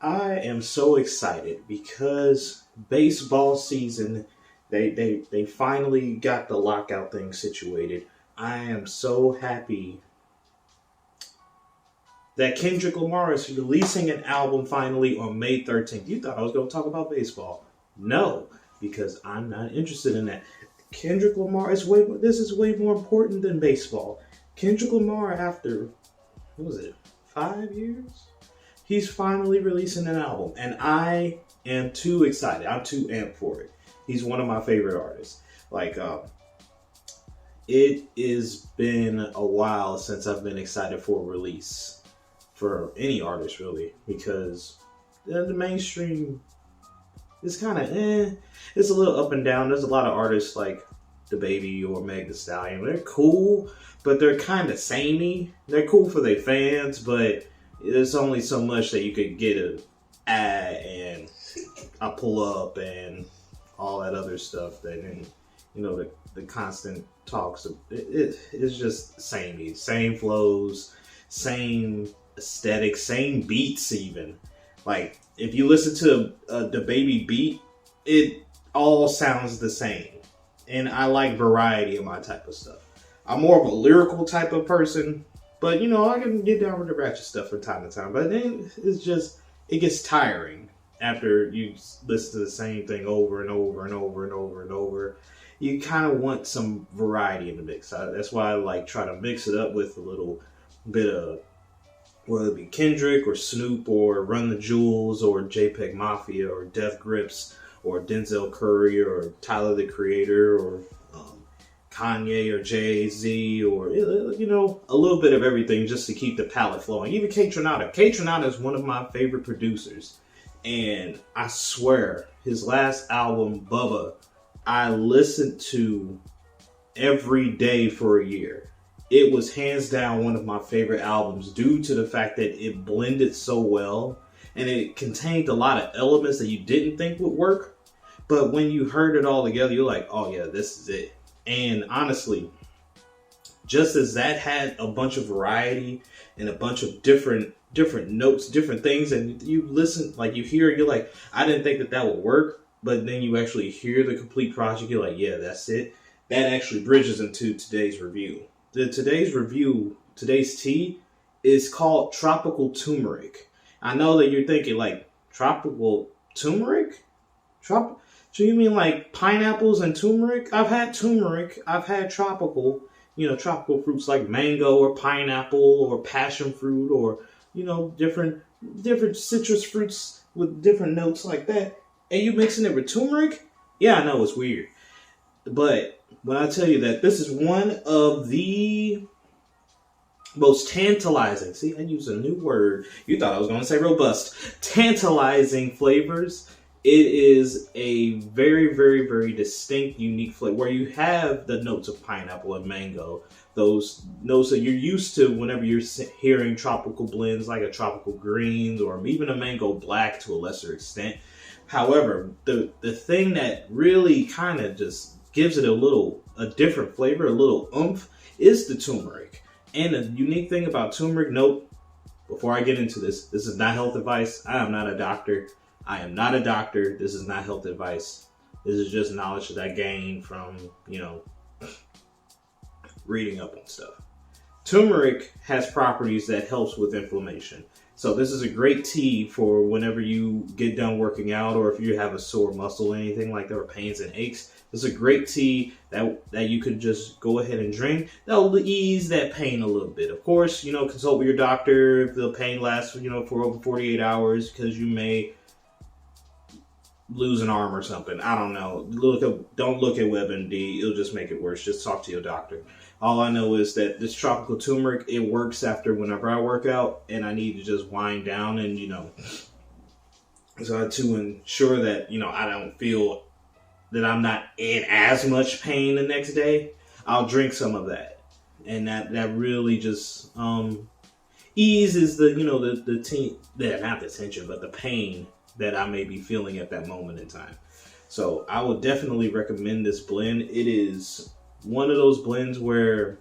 I am so excited because baseball season, they finally got the lockout thing situated. I am so happy that Kendrick Lamar is releasing an album finally on May 13th. You thought I was going to talk about baseball. No, because I'm not interested in that. Kendrick Lamar is this is way more important than baseball. Kendrick Lamar, after, what was it, 5 years? He's finally releasing an album, and I am too excited. I'm too amped for it. He's one of my favorite artists. Like, it has been a while since I've been excited for a release for any artist, really, because the mainstream is kind of It's a little up and down. There's a lot of artists like the Baby or Meg Thee Stallion. They're cool, but they're kind of samey. They're cool for their fans, but there's only so much that you could get a ad and I pull up and all that other stuff that, and the constant talks of it's just samey, same flows, same aesthetic, same beats. Even like if you listen to the Baby beat, it all sounds the same. And I like variety in my type of stuff. I'm more of a lyrical type of person, but I can get down with the ratchet stuff from time to time. But then it gets tiring after you listen to the same thing over and over and over and over and over. You kind of want some variety in the mix. That's why I like try to mix it up with a little bit of, whether it be Kendrick or Snoop or Run the Jewels or JPEG Mafia or Death Grips or Denzel Curry or Tyler the Creator or Kanye or Jay-Z or, a little bit of everything just to keep the palette flowing. Even K Tronada. K Tronada is one of my favorite producers. And I swear, his last album, Bubba, I listened to every day for a year. It was hands down one of my favorite albums due to the fact that it blended so well and it contained a lot of elements that you didn't think would work. But when you heard it all together, you're like, oh yeah, this is it. And honestly, just as that had a bunch of variety and a bunch of different notes, different things, and you listen, like you hear it, you're like, I didn't think that would work. But then you actually hear the complete project, you're like, yeah, that's it. That actually bridges into today's review. Today's tea is called Tropical Tumeric. I know that you're thinking like, tropical turmeric? So you mean like pineapples and turmeric? I've had turmeric. I've had tropical, tropical fruits like mango or pineapple or passion fruit or, different citrus fruits with different notes like that. And you mixing it with turmeric? Yeah, I know it's weird. But when I tell you that this is one of the most tantalizing, see, I used a new word. You thought I was going to say robust. Tantalizing flavors. It is a very, very, very distinct, unique flavor where you have the notes of pineapple and mango. Those notes that you're used to whenever you're hearing tropical blends like a tropical greens or even a mango black to a lesser extent. However, the thing that really kind of just gives it a different flavor, a little oomph, is the turmeric. And the unique thing about turmeric, note, before I get into this is not health advice. I am not a doctor. This is not health advice. This is just knowledge that I gained from, reading up on stuff. Turmeric has properties that helps with inflammation. So this is a great tea for whenever you get done working out or if you have a sore muscle or anything like that or pains and aches. This is a great tea that you could just go ahead and drink. That'll ease that pain a little bit. Of course, consult with your doctor if the pain lasts, for over 48 hours because you may lose an arm or something. I don't know. Don't look at WebMD. It'll just make it worse. Just talk to your doctor. All I know is that this tropical turmeric, it works after whenever I work out and I need to just wind down and, so to ensure that, I don't feel that I'm not in as much pain the next day, I'll drink some of that. And that really just eases not the tension, but the pain that I may be feeling at that moment in time. So I would definitely recommend this blend. It is one of those blends where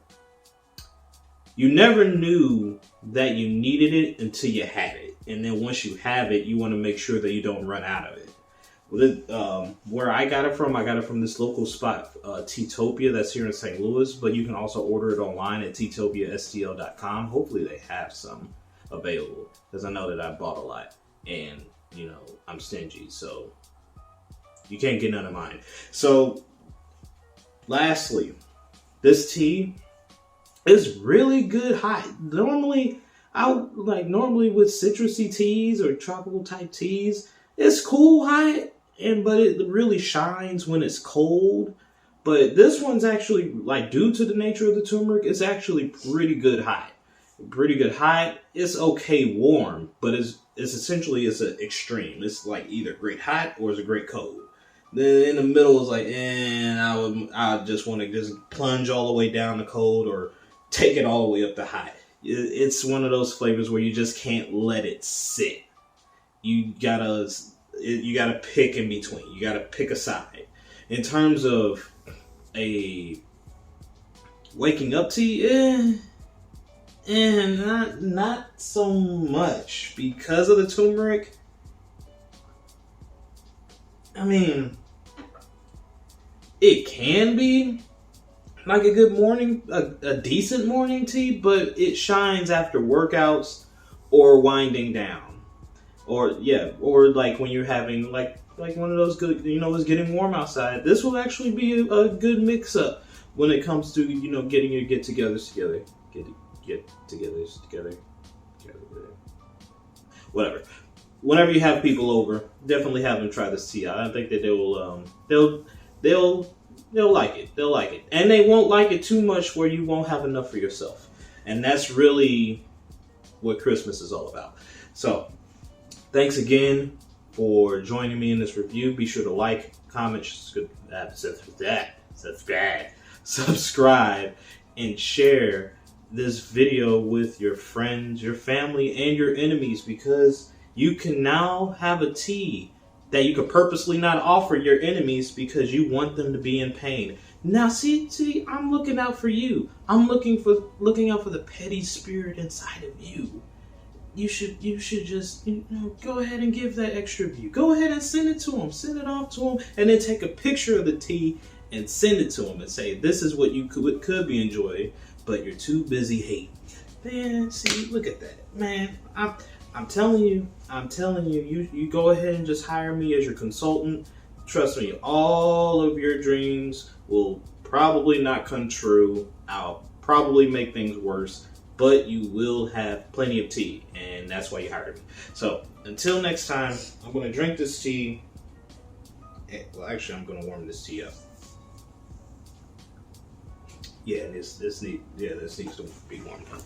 you never knew that you needed it until you had it. And then once you have it, you want to make sure that you don't run out of it. Where I got it from this local spot, Teatopia, that's here in St. Louis, but you can also order it online at teatopiastl.com. Hopefully they have some available, because I know that I bought a lot, and, you know, I'm stingy, so you can't get none of mine. So, lastly, this tea is really good hot. Normally with citrusy teas or tropical type teas, it's cool hot, but it really shines when it's cold. But this one's actually, like, due to the nature of the turmeric, it's actually pretty good hot. Pretty good hot. It's okay warm, but it's essentially an extreme. It's like either great hot or it's a great cold. Then in the middle is like, I just want to just plunge all the way down to cold or take it all the way up to hot. It's one of those flavors where you just can't let it sit. You gotta pick in between. You gotta pick a side. In terms of a waking up tea, not so much because of the turmeric. I mean, it can be like a good morning, a decent morning tea, but it shines after workouts or winding down, or like when you're having like one of those good, it's getting warm outside. This will actually be a good mix up when it comes to getting your get-togethers together, whatever. Whenever you have people over, definitely have them try this tea out. I think that they'll like it. They'll like it. And they won't like it too much where you won't have enough for yourself. And that's really what Christmas is all about. So, thanks again for joining me in this review. Be sure to like, comment, subscribe, and share this video with your friends, your family, and your enemies, because you can now have a tea that you could purposely not offer your enemies because you want them to be in pain. Now, see, I'm looking out for you. I'm looking out for the petty spirit inside of you. You should just go ahead and give that extra view. Go ahead and send it to them. Send it off to them, and then take a picture of the tea and send it to them and say, this is what you could be enjoying, but you're too busy hating. Man, see, look at that, man. I'm telling you, you go ahead and just hire me as your consultant. Trust me, all of your dreams will probably not come true. I'll probably make things worse, but you will have plenty of tea, and that's why you hired me. So, until next time, I'm going to drink this tea. Well, actually, I'm going to warm this tea up. Yeah, this needs to be warmed up.